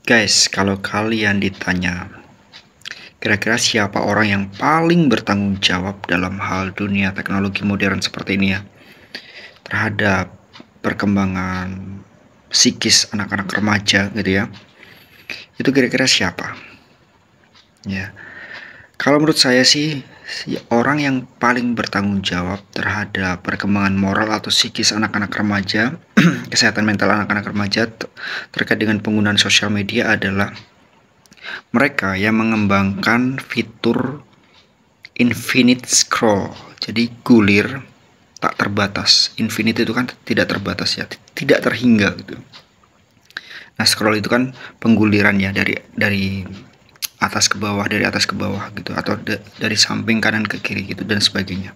Guys, kalau kalian ditanya, kira-kira siapa orang yang paling bertanggung jawab dalam hal dunia teknologi modern seperti ini ya, terhadap perkembangan psikis anak-anak remaja gitu ya, itu kira-kira siapa? Ya, kalau menurut saya sih, orang yang paling bertanggung jawab terhadap perkembangan moral atau psikis anak-anak remaja, kesehatan mental anak-anak remaja terkait dengan penggunaan sosial media adalah mereka yang mengembangkan fitur infinite scroll. Jadi gulir tak terbatas. Infinite itu kan tidak terbatas ya, tidak terhingga gitu. Nah, scroll itu kan pengguliran ya dari atas ke bawah, dari atas ke bawah gitu, atau dari samping kanan ke kiri gitu dan sebagainya.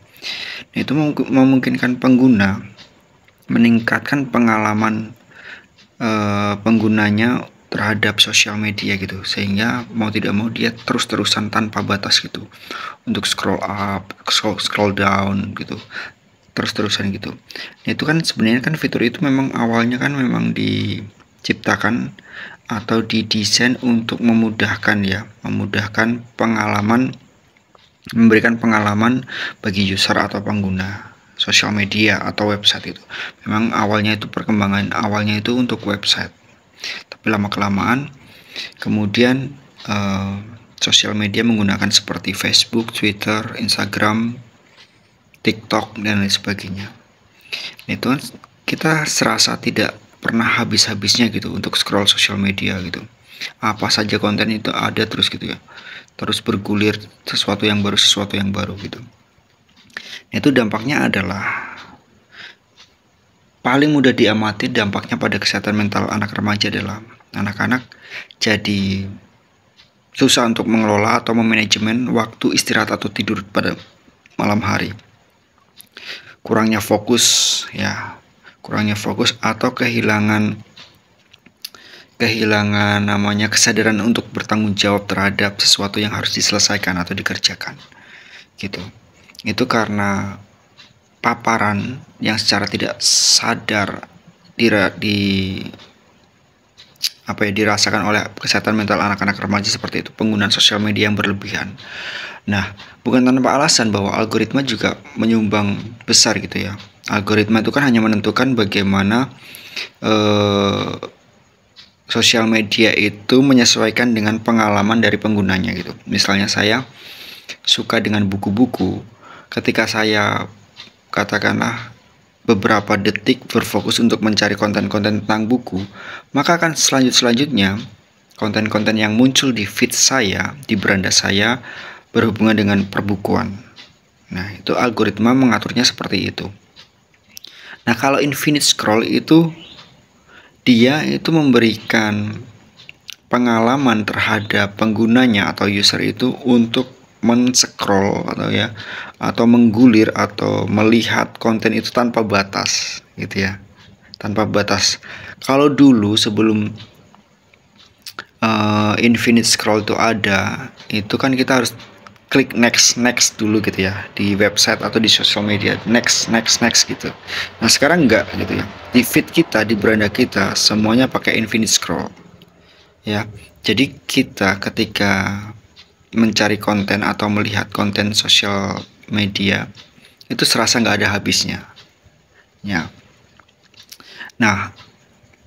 Nah, itu memungkinkan pengguna meningkatkan pengalaman penggunanya terhadap sosial media gitu, sehingga mau tidak mau dia terus-terusan tanpa batas gitu untuk scroll up, scroll down gitu, terus-terusan gitu. Nah, itu kan sebenarnya kan fitur itu memang awalnya kan memang diciptakan atau didesain untuk memudahkan pengalaman, memberikan pengalaman bagi user atau pengguna sosial media atau website itu. Memang awalnya itu perkembangan awalnya itu untuk website, tapi lama-kelamaan kemudian sosial media menggunakan seperti Facebook, Twitter, Instagram, TikTok dan lain sebagainya. Itu kan kita serasa tidak pernah habis-habisnya gitu untuk scroll sosial media gitu. Apa saja konten itu ada terus gitu ya. Terus bergulir sesuatu yang baru gitu. Itu dampaknya adalah paling mudah diamati dampaknya pada kesehatan mental anak remaja adalah anak-anak jadi susah untuk mengelola atau memanajemen waktu istirahat atau tidur pada malam hari. Kurangnya fokus atau kehilangan namanya kesadaran untuk bertanggung jawab terhadap sesuatu yang harus diselesaikan atau dikerjakan gitu. Itu karena paparan yang secara tidak sadar dirasakan oleh kesehatan mental anak-anak remaja seperti itu, penggunaan sosial media yang berlebihan. Nah, bukan tanpa alasan bahwa algoritma juga menyumbang besar gitu ya. Algoritma itu kan hanya menentukan bagaimana sosial media itu menyesuaikan dengan pengalaman dari penggunanya gitu. Misalnya saya suka dengan buku-buku, ketika saya katakanlah beberapa detik berfokus untuk mencari konten-konten tentang buku, maka akan selanjutnya konten-konten yang muncul di feed saya, di beranda saya berhubungan dengan perbukuan. Nah, itu algoritma mengaturnya seperti itu. Nah, kalau infinite scroll itu dia itu memberikan pengalaman terhadap penggunanya atau user itu untuk men-scroll atau menggulir atau melihat konten itu tanpa batas gitu ya, tanpa batas. Kalau dulu sebelum infinite scroll itu ada, itu kan kita harus klik next dulu gitu ya di website atau di sosial media, next gitu. Nah, sekarang enggak gitu ya, di feed kita, di beranda kita semuanya pakai infinite scroll ya. Jadi kita ketika mencari konten atau melihat konten sosial media itu serasa nggak ada habisnya ya. Nah,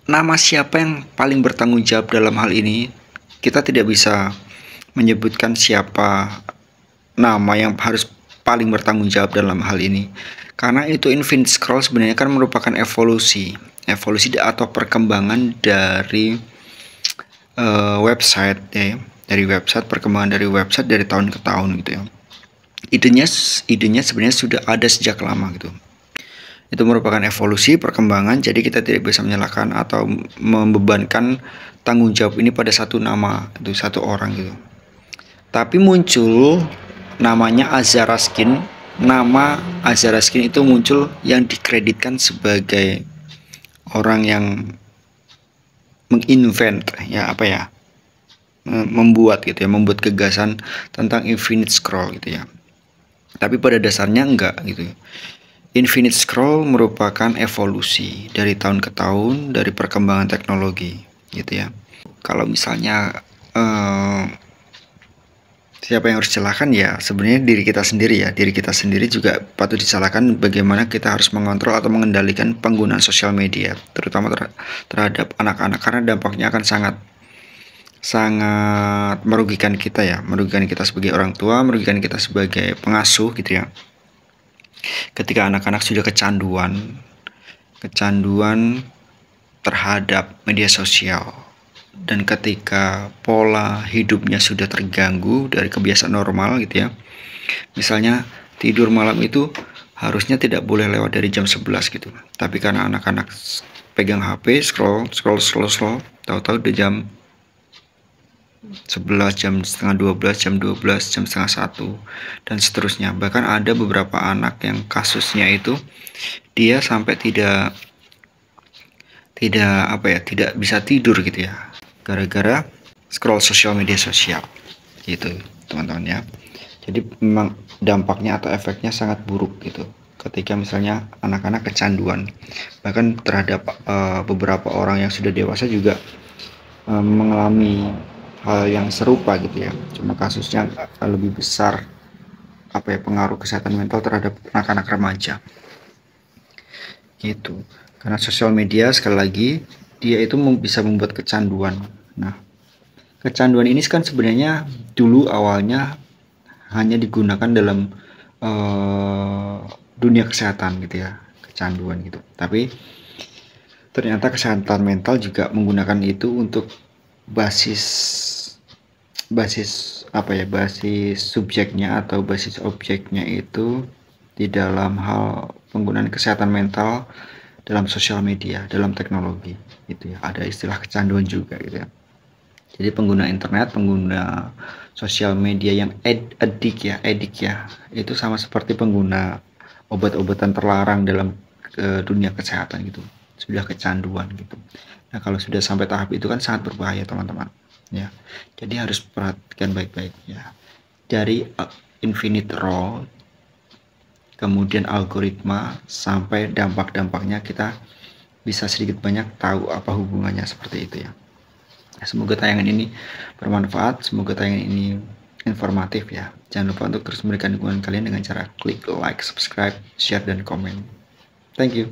nama siapa yang paling bertanggung jawab dalam hal ini, kita tidak bisa menyebutkan siapa nama yang harus paling bertanggung jawab dalam hal ini, karena itu infinite scroll sebenarnya kan merupakan evolusi atau perkembangan dari website ya, perkembangan dari website dari tahun ke tahun gitu ya. Idenya sebenarnya sudah ada sejak lama gitu. Itu merupakan evolusi perkembangan, jadi kita tidak bisa menyalahkan atau membebankan tanggung jawab ini pada satu nama, itu satu orang gitu. Tapi muncul namanya Azhar Raskin. Nama Azhar Raskin itu muncul yang dikreditkan sebagai orang yang menginvent membuat gagasan tentang infinite scroll gitu ya. Tapi pada dasarnya enggak gitu. Infinite scroll merupakan evolusi dari tahun ke tahun dari perkembangan teknologi gitu ya. kalau misalnya siapa yang harus disalahkan, ya sebenarnya diri kita sendiri ya. Diri kita sendiri juga patut disalahkan bagaimana kita harus mengontrol atau mengendalikan penggunaan sosial media, terutama terhadap anak-anak, karena dampaknya akan sangat merugikan kita ya, merugikan kita sebagai orang tua, merugikan kita sebagai pengasuh gitu ya. Ketika anak-anak sudah kecanduan terhadap media sosial, dan ketika pola hidupnya sudah terganggu dari kebiasaan normal gitu ya. Misalnya tidur malam itu harusnya tidak boleh lewat dari jam 11 gitu, tapi karena anak-anak pegang HP, scroll, tahu-tahu udah jam 11, jam setengah 12, jam 12, jam setengah 1, dan seterusnya. Bahkan ada beberapa anak yang kasusnya itu dia sampai tidak bisa tidur gitu ya, gara-gara scroll sosial media sosial gitu teman-teman ya. Jadi memang dampaknya atau efeknya sangat buruk gitu ketika misalnya anak-anak kecanduan. Bahkan terhadap beberapa orang yang sudah dewasa juga mengalami hal yang serupa gitu ya, cuma kasusnya lebih besar pengaruh kesehatan mental terhadap anak-anak remaja gitu. Karena sosial media sekali lagi dia itu bisa membuat kecanduan. Nah, kecanduan ini kan sebenarnya dulu awalnya hanya digunakan dalam dunia kesehatan gitu ya, kecanduan gitu. Tapi ternyata kesehatan mental juga menggunakan itu untuk basis subjeknya atau basis objeknya itu di dalam hal penggunaan kesehatan mental dalam sosial media, dalam teknologi gitu ya. Ada istilah kecanduan juga gitu ya. Jadi pengguna internet, pengguna sosial media yang edik ya, itu sama seperti pengguna obat-obatan terlarang dalam dunia kesehatan gitu, sudah kecanduan gitu. Nah, kalau sudah sampai tahap itu kan sangat berbahaya teman-teman ya. Jadi harus perhatikan baik-baik ya. Dari infinite raw, kemudian algoritma, sampai dampak-dampaknya kita bisa sedikit banyak tahu apa hubungannya seperti itu ya. Semoga tayangan ini bermanfaat, semoga tayangan ini informatif ya. Jangan lupa untuk terus memberikan dukungan kalian dengan cara klik like, subscribe, share, dan komen. Thank you.